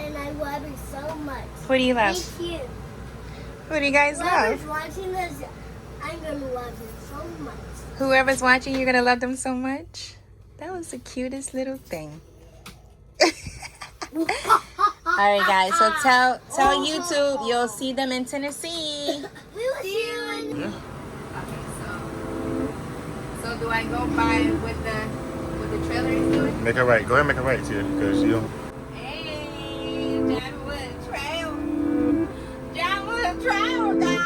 and I love it so much. Who do you love? Me too. Who do you guys Whoever's love? watching this, I'm going to love it so much. Whoever's watching, you're gonna love them so much. That was the cutest little thing. Alright guys, so tell YouTube you'll see them in Tennessee. We will see you in... Okay, so do I go by what the trailer is doing? Make it right. Go ahead and make it right, too, because you don't... Hey, Johnwood Trail. Johnwood Trail, guys.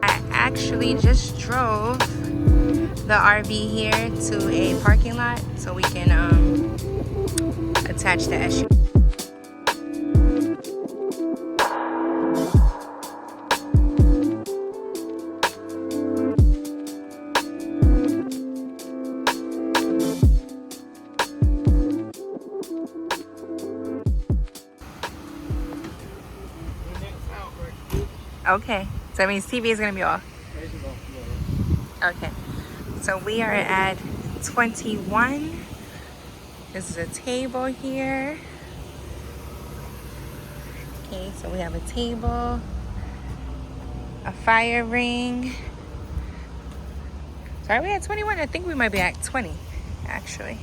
I actually just drove the RV here to a parking lot so we can attach the SUV. Okay, so that means TV is gonna be off. Okay, so we are at 21. This is a table here. Okay, so we have a table, a fire ring. So are we at 21? I think we might be at 20, actually.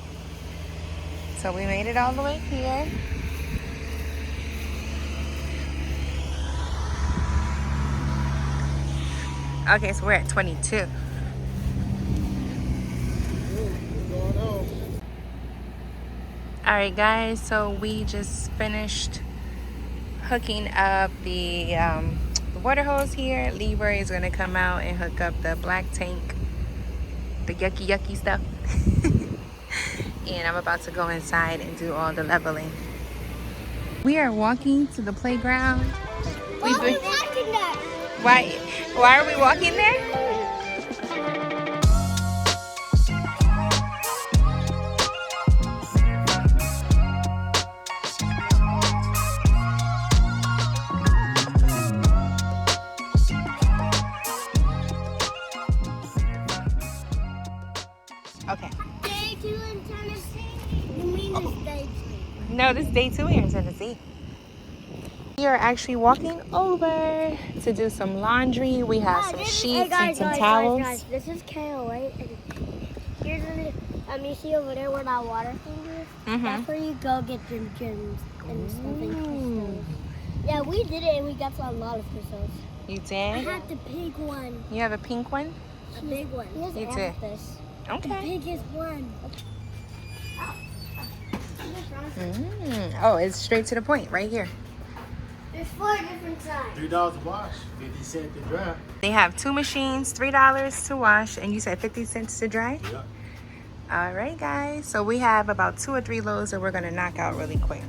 So we made it all the way here. Okay, so we're at 22. Alright guys, so we just finished hooking up the water hose here. Leroy is gonna come out and hook up the black tank, the yucky stuff. And I'm about to go inside and do all the leveling. We are walking to the playground. Why are we walking there? Why are we walking there? Okay. Day 2 in Tennessee? You mean it's day 3? No, this is day 2 here in Tennessee. We are actually walking over to do some laundry. We have some sheets and some towels. Guys, this is KO, right? And here's you see over there where that water thing is? That's where you go get your gems and something crystals. Yeah, we did it and we got a lot of crystals. You did? I had the pink one. You have a pink one? A big one. You did. Okay. The biggest one. Oh, it's straight to the point right here. There's 4 different types. $3 to wash, 50 cents to dry. They have 2 machines, $3 to wash, and you said 50 cents to dry? Yeah. All right, guys. So we have about 2 or 3 loads that we're going to knock out really quick.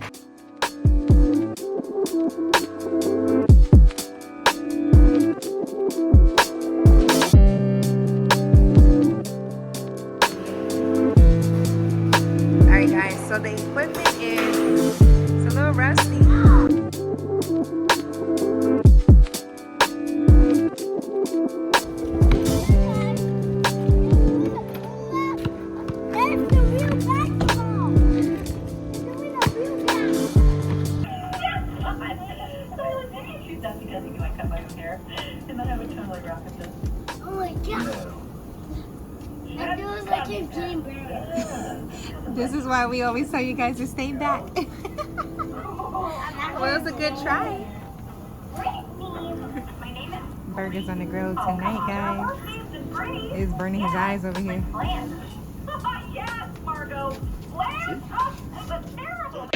All right, guys. So the equipment is a little rusty. Oh my god! It feels like it's getting better. This is why we always tell you guys to stay back. Well, it was a good try. Burgers on the grill tonight, guys. It's burning his eyes over here. Yes, Margot. Plans? Oh, this is terrible.